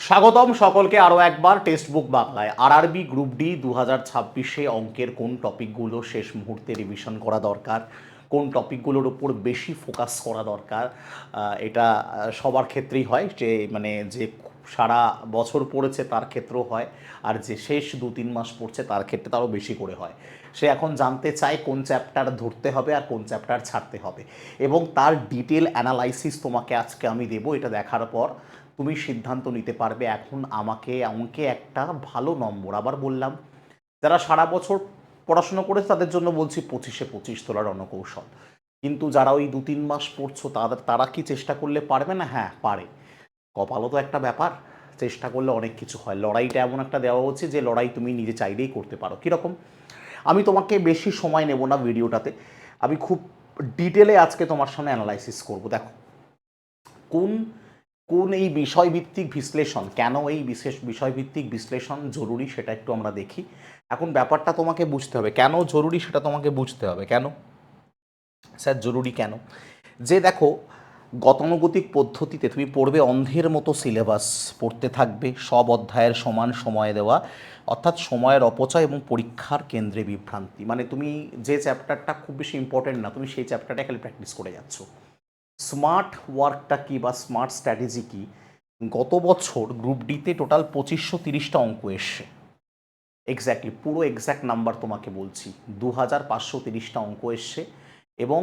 স্বাগতম সকলকে আরও একবার টেক্সট বুক বাংলায়। আরআরবি গ্রুপ ডি 2026-এ অঙ্কের কোন টপিকগুলো শেষ মুহূর্তে রিভিশন করা দরকার, কোন টপিকগুলোর উপর বেশি ফোকাস করা দরকার, এটা সবার ক্ষেত্রেই হয়। যে সারা বছর পড়েছে তার ক্ষেত্রেও হয়, আর যে শেষ 2-3 মাস পড়ছে তার ক্ষেত্রে তারও বেশি করে হয়। সে এখন জানতে চায় কোন চ্যাপ্টার ধরতে হবে আর কোন চ্যাপ্টার ছাড়তে হবে, এবং তার ডিটেল অ্যানালাইসিস তোমাকে আজকে আমি দেবো। এটা দেখার পর তুমি সিদ্ধান্ত নিতে পারবে এখন আমাকে অঙ্কে একটা ভালো নম্বর। আবার বললাম, যারা সারা বছর পড়াশোনা করেছে তাদের জন্য বলছি 25-এ 25 তোলার রণকৌশল। কিন্তু যারা ওই 2-3 মাস পড়ছো তারা কি চেষ্টা করলে পারবে না? হ্যাঁ পারে। কপালও তো একটা ব্যাপার, চেষ্টা করলে অনেক কিছু হয়। লড়াইটা এমন একটা দেওয়া উচিত যে লড়াই তুমি নিজে চাইলেই করতে পারো। কীরকম? আমি তোমাকে বেশি সময় নেব না ভিডিওটাতে, আমি খুব ডিটেলে আজকে তোমার সামনে অ্যানালাইসিস করব। দেখো, কোন কোন এই বিষয়ভিত্তিক বিশ্লেষণ, কেন এই বিশেষ বিষয়ভিত্তিক বিশ্লেষণ জরুরি সেটা একটু আমরা দেখি। এখন ব্যাপারটা তোমাকে বুঝতে হবে কেন জরুরি, সেটা তোমাকে বুঝতে হবে। কেন স্যার জরুরি কেন? যে দেখো, গতানুগতিক পদ্ধতিতে তুমি পড়বে অন্ধের মতো সিলেবাস পড়তে থাকবে, সব অধ্যায়ের সমান সময় দেওয়া, অর্থাৎ সময়ের অপচয় এবং পরীক্ষার কেন্দ্রে বিভ্রান্তি। মানে তুমি যে চ্যাপ্টারটা খুব বেশি ইম্পর্টেন্ট না, তুমি সেই চ্যাপ্টারটা খালি প্র্যাকটিস করে যাচ্ছ। স্মার্ট ওয়ার্কটা কী বা স্মার্ট স্ট্র্যাটেজি কী? গত বছর গ্রুপ ডিতে টোটাল 2530টা অঙ্ক এসছে। এক্স্যাক্টলি পুরো এক্স্যাক্ট নাম্বার তোমাকে বলছি, 2530টা অঙ্ক এসছে। এবং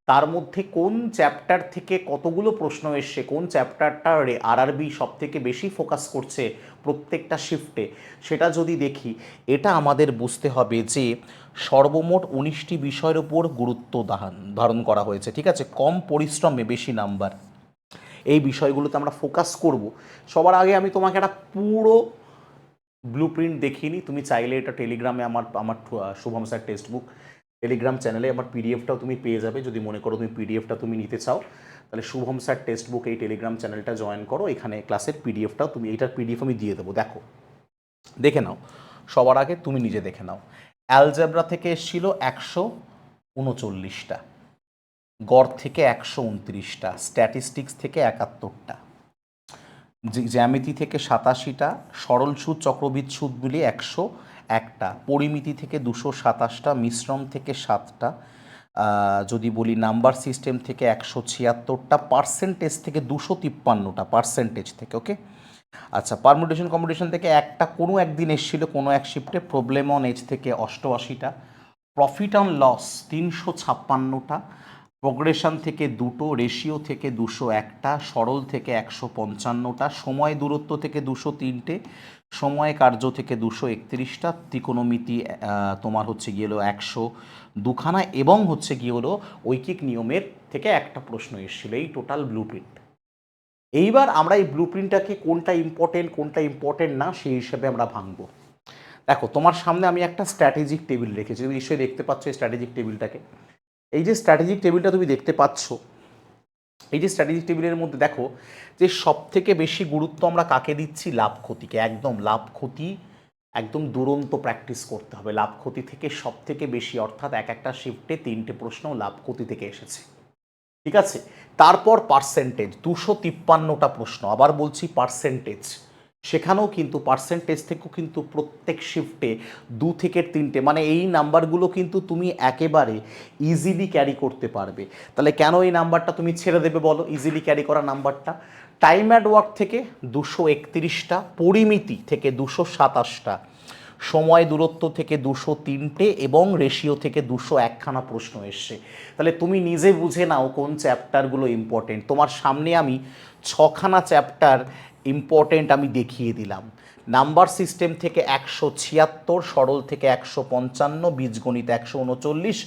তার মধ্যে কোন চ্যাপ্টার থেকে কতগুলো প্রশ্ন এসছে, কোন চ্যাপ্টারটা আরআরবি সব থেকে বেশি ফোকাস করছে প্রত্যেকটা শিফটে, সেটা যদি দেখি, এটা আমাদের বুঝতে হবে যে সর্বমোট 19টি বিষয়ের উপর গুরুত্ব ধারণ করা হয়েছে। ঠিক আছে, কম পরিশ্রমে বেশি নাম্বার, এই বিষয়গুলোতে আমরা ফোকাস করব। সবার আগে আমি তোমাকে একটা পুরো ব্লু প্রিন্ট দেখিনি। তুমি চাইলে এটা টেলিগ্রামে আমার আমার Shubham sir text book Telegram চ্যানেলে আমার পিডিএফটাও তুমি পেয়ে যাবে। যদি মনে করো তুমি পিডিএফটা তুমি নিতে চাও, তাহলে শুভম স্যার টেক্সট বুক এই টেলিগ্রাম চ্যানেলটা জয়েন করো। এখানে ক্লাসের পিডিএফটাও তুমি, এইটার পিডিএফ আমি দিয়ে দেবো। দেখো, দেখে নাও। সবার আগে তুমি নিজে দেখে নাও। অ্যালজেব্রা থেকে এসেছিল 139টা, গড় থেকে 129টা, স্ট্যাটিস্টিক্স থেকে 71টা, জ্যামিতি থেকে 87টা, সরল সুদ চক্রবৃদ্ধ সুদ মিলিয়ে 101টা, পরিমিতি থেকে 227টা, মিশ্রণ থেকে 7টা, যদি বলি নাম্বার সিস্টেম থেকে 176টা, পার্সেন্টেজ থেকে 253টা, পার্সেন্টেজ থেকে। ওকে, আচ্ছা, পারমুটেশন কম্পিটিশন থেকে একটা কোনো একদিন এসেছিল কোনো এক শিফটে, প্রবলেম অন এজ থেকে 88টা, প্রফিট অন লস 356টা, প্রোগ্রেশন থেকে 2টো, রেশিও থেকে 201টা, সরল থেকে 155টা, সময় দূরত্ব থেকে 203টে, সময় কার্য থেকে 231টা, ত্রিকোণমিতি তোমার হচ্ছে গিয়ে হলো 102খানা, এবং হচ্ছে গিয়ে হলো ঐকিক নিয়মের থেকে একটা প্রশ্ন এসেছিল। এই টোটাল ব্লু প্রিন্ট। এইবার আমরা এই ব্লু প্রিন্টটাকে কোনটা ইম্পর্টেন্ট না সেই হিসেবে আমরা ভাঙবো। দেখো, তোমার সামনে আমি একটা স্ট্র্যাটেজিক টেবিল রেখেছি, তুমি নিশ্চয়ই দেখতে পাচ্ছ এই স্ট্র্যাটেজিক টেবিলটাকে। এই যে স্ট্র্যাটেজিক টেবিলটা তুমি দেখতে পাচ্ছ, এই যে স্ট্র্যাটেজিক টেবিলের মধ্যে দেখো যে সব থেকে বেশি গুরুত্ব আমরা কাকে দিচ্ছি? লাভ ক্ষতিকে। একদম লাভ ক্ষতি, একদম দুরন্ত প্র্যাকটিস করতে হবে। লাভ ক্ষতি থেকে সব থেকে বেশি, অর্থাৎ একটা শিফটে 3টে প্রশ্ন লাভ ক্ষতি থেকে এসেছে। ঠিক আছে, তারপর পার্সেন্টেজ 253টা প্রশ্ন, আবার বলছি পার্সেন্টেজ, সেখানেও কিন্তু পার্সেন্টেজ থেকেও কিন্তু প্রত্যেক শিফটে 2 থেকে 3টে, মানে এই নাম্বারগুলো কিন্তু তুমি একেবারে ইজিলি ক্যারি করতে পারবে। তাহলে কেন এই নাম্বারটা তুমি ছেড়ে দেবে বলো, ইজিলি ক্যারি করা নাম্বারটা? টাইম অ্যাট ওয়ার্ক থেকে 231টা, পরিমিতি থেকে 227টা, সময় দূরত্ব থেকে 203টে, এবং রেশিও থেকে 201খানা প্রশ্ন এসছে। তাহলে তুমি নিজে বুঝে নাও কোন চ্যাপ্টারগুলো ইম্পর্টেন্ট। তোমার সামনে আমি 6খানা চ্যাপ্টার ইম্পর্টেন্ট আমি দেখিয়ে দিলাম। নাম্বার সিস্টেম থেকে 176, সরল থেকে 155, বীজগণিত 139।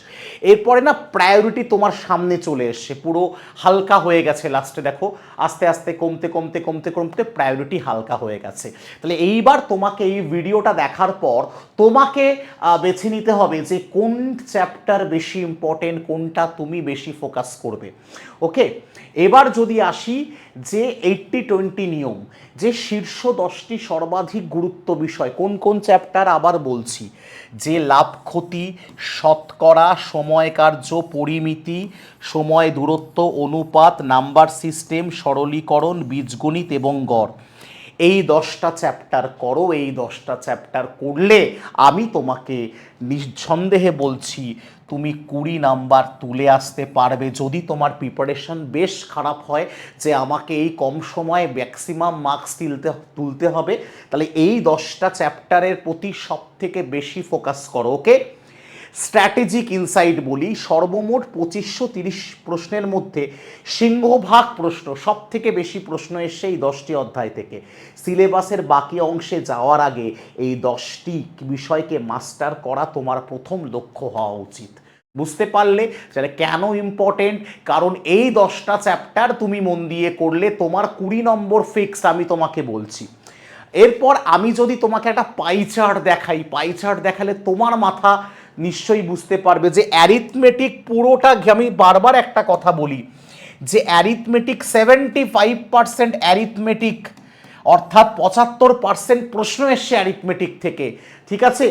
এরপরে না প্রায়োরিটি তোমার সামনে চলে এসছে, পুরো হালকা হয়ে গেছে। লাস্টে দেখো আস্তে আস্তে কমতে কমতে কমতে কমতে প্রায়োরিটি হালকা হয়ে গেছে। তাহলে এইবার তোমাকে এই ভিডিওটা দেখার পর তোমাকে বেছে নিতে হবে যে কোন চ্যাপ্টার বেশি ইম্পর্টেন্ট, কোনটা তুমি বেশি ফোকাস করবে। ওকে, এবার যদি আসি যে 80-20 নিয়ম, যে শীর্ষ 10টি সর্বাধিক গুরুত্ব বিষয় কোন কোন চ্যাপ্টার, আবার বলছি, যে লাভ ক্ষতি, শতকরা, সময় কার্য, পরিমিতি, সময় দূরত্ব, অনুপাত, নাম্বার সিস্টেম, সরলীকরণ, বীজগণিত এবং গড়, এই 10টা চ্যাপ্টার করো, এই 10টা চ্যাপ্টার করলে আমি তোমাকে নিঃসন্দেহে বলছি তুমি 20 নাম্বার তুলে আসতে পারবে। যদি তোমার প্রিপারেশন বেশ খারাপ হয় যে আমাকে এই কম সময়ে ম্যাক্সিমাম মার্কস তুলতে হবে, তাহলে এই 10টা চ্যাপ্টারের প্রতি সব থেকে বেশি ফোকাস করো। ওকে, স্ট্র্যাটেজিক ইনসাইট বলি, সর্বমোট 2530 প্রশ্নের মধ্যে সিংহভাগ প্রশ্ন, সব থেকে বেশি প্রশ্ন এসছে এই 10টি অধ্যায় থেকে। সিলেবাসের বাকি অংশে যাওয়ার আগে এই 10টি বিষয়কে মাস্টার করা তোমার প্রথম লক্ষ্য হওয়া উচিত। বুঝতে পারলে সেটা কেন ইম্পর্টেন্ট? কারণ এই 10টা চ্যাপ্টার তুমি মন দিয়ে করলে তোমার 20 নম্বর ফিক্সড, আমি তোমাকে বলছি। এরপর আমি যদি তোমাকে একটা পাই চার্ট দেখাই, পাই চার্ট দেখালে তোমার মাথা নিশ্চয়ই বুঝতে পারবে যে অ্যারিথমেটিক পুরোটা, আমি বারবার একটা কথা বলি যে অ্যারিথমেটিক 75% অ্যারিথমেটিক, অর্থাৎ 75% প্রশ্ন এসছে অ্যারিথমেটিক থেকে। ঠিক আছে,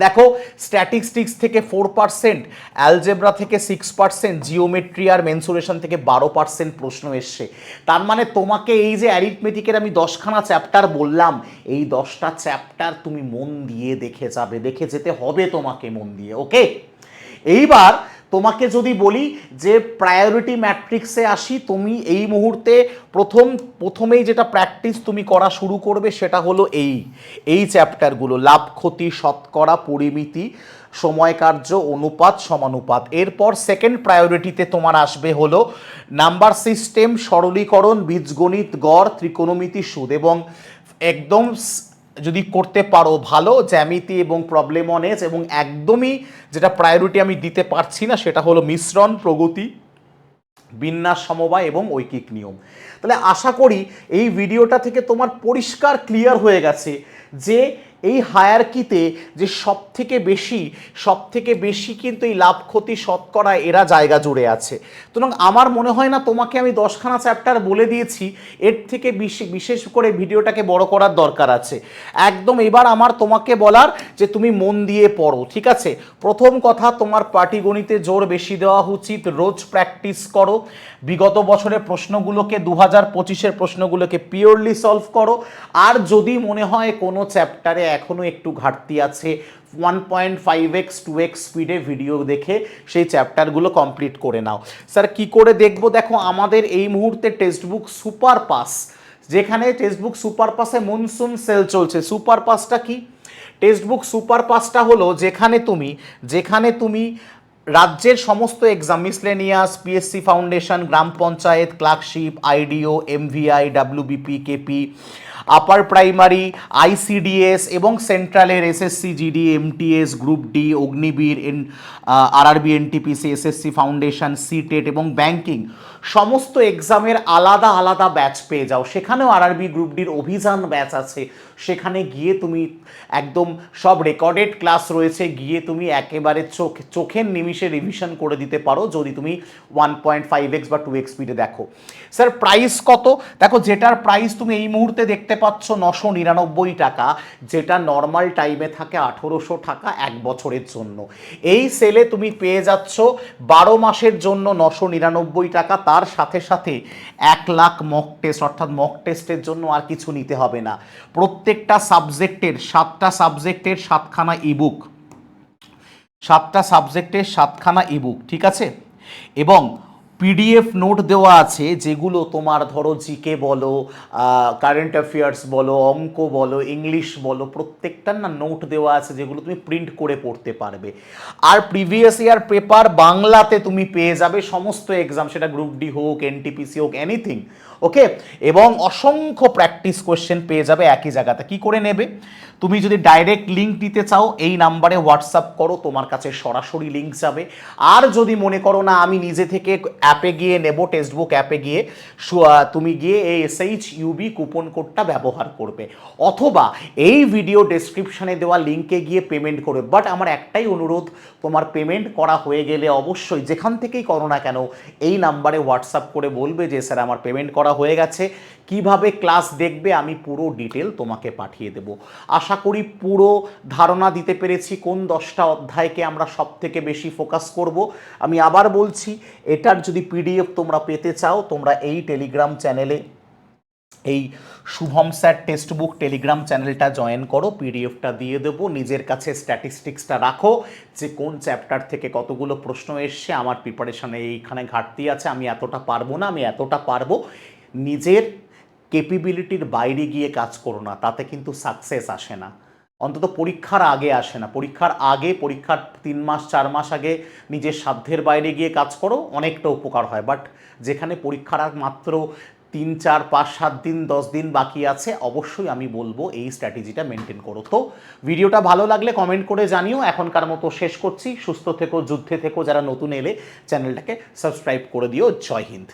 দেখো স্ট্যাটিস্টিক্স থেকে 4%, অ্যালজেব্রা থেকে 6%, জিওমেট্রি আর মেনসুরেশন থেকে 12% প্রশ্ন এসছে। তার মানে তোমাকে এই যে অ্যারিথমেটিকের আমি 10খানা চ্যাপ্টার বললাম, এই 10টা চ্যাপ্টার তুমি মন দিয়ে দেখে যাবে, দেখে যেতে হবে তোমাকে মন দিয়ে। ওকে, এইবার তোমাকে যদি বলি যে প্রায়োরিটি ম্যাট্রিক্সে আসি, তুমি এই মুহূর্তে প্রথমেই যেটা প্র্যাকটিস তুমি করা শুরু করবে সেটা হলো এই চ্যাপ্টারগুলো, লাভ ক্ষতি, শতকরা, পরিমিতি, সময় কার্য, অনুপাত, সমানুপাত। এরপর সেকেন্ড প্রায়োরিটিতে তোমার আসবে হলো নাম্বার সিস্টেম, সরলীকরণ, বীজগণিত, গড়, ত্রিকোণমিতি, সুদ, এবং একদম যদি করতে পারো ভালো জ্যামিতি এবং প্রবলেম অন এজ, এবং একদমই যেটা প্রায়োরিটি আমি দিতে পারছি না সেটা হলো মিশ্রণ, প্রগতি, বিন্যাস, সমবায় এবং ঐকিক নিয়ম। তাহলে আশা করি এই ভিডিওটা থেকে তোমার পরিষ্কার ক্লিয়ার হয়ে গেছে যে এই হায়ারকিতে যে সব থেকে বেশি কিন্তু এই লাভ ক্ষতি, শতকরা এরা জায়গা জুড়ে আছে। সুতরাং আমার মনে হয় না তোমাকে আমি 10খানা চ্যাপ্টার বলে দিয়েছি, এর থেকে বিশেষ করে ভিডিওটাকে বড় করার দরকার আছে। একদম এবার আমার তোমাকে বলার যে তুমি মন দিয়ে পড়ো। ঠিক আছে, প্রথম কথা, তোমার পাটিগণিতে জোর বেশি দেওয়া উচিত, রোজ প্র্যাকটিস করো, বিগত বছরের প্রশ্নগুলোকে 2025-এর প্রশ্নগুলোকে পিওরলি সলভ করো। আর যদি মনে হয় কোনো চ্যাপ্টারে এখনও একটু ঘাটতি আছে, 1.5x 2x স্পিডে ভিডিও দেখে সেই চ্যাপ্টারগুলো কমপ্লিট করে নাও। স্যার কি করে দেখবো? দেখো আমাদের এই মুহূর্তে টেক্সটবুক সুপার পাস, যেখানে টেক্সটবুক সুপার পাসে মনসুন সেল চলছে। সুপার পাসটা কি? টেক্সটবুক সুপার পাসটা হলো যেখানে তুমি রাজ্যের সমস্ত exam, miscellaneous, PSC foundation, gram panchayat, clerkship, IDO, MVI, WBP, KP, upper primary, ICDS এবং সেন্ট্রালের SSC GD, MTS, group D, Agniveer, RRB, NTPC, SSC foundation, CTET এবং ব্যাংকিং সমস্ত এক্সামের আলাদা আলাদা ব্যাচ পেয়ে যাও। সেখানেও আরআরবি গ্রুপ ডির অভিযান ব্যাচ আছে, সেখানে গিয়ে তুমি একদম সব রেকর্ডেড ক্লাস রয়েছে, গিয়ে তুমি একেবারে চোখের নিমিষে রিভিশন করে দিতে পারো যদি তুমি 1.5x বা 2x স্পিডে দেখো। স্যার প্রাইস কত? দেখো যেটার প্রাইস তুমি এই মুহূর্তে দেখতে পাচ্ছ 999 টাকা, যেটা নর্মাল টাইমে থাকে 1800 টাকা 1 বছরের জন্য। এই সেলে তুমি পেয়ে যাচ্ছ 12 মাসের জন্য 999 টাকা, তার সাথে সাথে 1 লাখ মক টেস্ট, অর্থাৎ মক টেস্টের জন্য আর কিছু নিতে হবে না। প্রত্যেকটা সাবজেক্টের 7টা সাবজেক্টের 7খানা ইবুক, 7টা সাবজেক্টের 7খানা ইবুক, ঠিক আছে, এবং পিডিএফ নোট দেওয়া আছে, যেগুলো তোমার ধরো জিকে বলো, কারেন্ট অ্যাফেয়ার্স বলো, অঙ্ক বলো, ইংলিশ বলো, প্রত্যেকটার না নোট দেওয়া আছে যেগুলো তুমি প্রিন্ট করে পড়তে পারবে। আর প্রিভিয়াস ইয়ার পেপার বাংলাতে তুমি পেয়ে যাবে সমস্ত এক্সাম, সেটা গ্রুপ ডি হোক, এনটিপিসি হোক, এনিথিং। ওকে, এবং অসংখ্য প্র্যাকটিস কোয়েশ্চেন পেয়ে যাবে একই জায়গাতে। কি করে নেবে? তুমি যদি ডাইরেক্ট লিঙ্ক দিতে চাও এই নাম্বারে হোয়াটসঅ্যাপ করো, তোমার কাছে সরাসরি লিঙ্ক যাবে। আর যদি মনে করো না আমি নিজে থেকে অ্যাপে গিয়ে নেব, টেক্সটবুক অ্যাপে গিয়ে তুমি গিয়ে এই SHUB কুপন কোডটা ব্যবহার করবে, অথবা এই ভিডিও ডেসক্রিপশনে দেওয়া লিঙ্কে গিয়ে পেমেন্ট করবে। বাট আমার একটাই অনুরোধ, তোমার পেমেন্ট করা হয়ে গেলে অবশ্যই যেখান থেকেই করো না কেন এই নাম্বারে হোয়াটসঅ্যাপ করে বলবে যে স্যার আমার পেমেন্ট করা হয়ে গেছে। কিভাবে ক্লাস দেখবে আমি পুরো ডিটেল তোমাকে পাঠিয়ে দেব। আশা করি পুরো ধারণা দিতে পেরেছি কোন 10টা অধ্যায়কে আমরা সব থেকে বেশি ফোকাস করব। আমি আবার বলছি, এটার যদি পিডিএফ তোমরা পেতে চাও, তোমরা এই টেলিগ্রাম চ্যানেলে এই Shubham sir text book Telegram চ্যানেলটা জয়েন করো, পিডিএফটা দিয়ে দেবো, নিজের কাছে স্ট্যাটিস্টিক্সটা রাখো যে কোন চ্যাপ্টার থেকে কতগুলো প্রশ্ন এসছে, আমার প্রিপারেশনে এইখানে ঘাটতি আছে, আমি এতটা পারবো না, আমি এতটা পারবো। নিজের ক্যাপেবিলিটির বাইরে গিয়ে কাজ করো না, তাতে কিন্তু সাকসেস আসে না, অন্তত পরীক্ষার আগে আসে না। পরীক্ষার আগে, পরীক্ষার 3 মাস 4 মাস আগে নিজের সাধ্যের বাইরে গিয়ে কাজ করো, অনেকটা উপকার হয়। বাট যেখানে পরীক্ষার আর মাত্র 3 4 5 7 দিন 10 দিন বাকি আছে, অবশ্যই আমি বলবো এই স্ট্র্যাটেজিটা মেনটেন করো। তো ভিডিওটা ভালো লাগলে কমেন্ট করে জানিও। এখনকার মতো শেষ করছি। সুস্থ থেকো, যুদ্ধে থেকো। যারা নতুন এলে চ্যানেলটাকে সাবস্ক্রাইব করে দিও। জয় হিন্দ।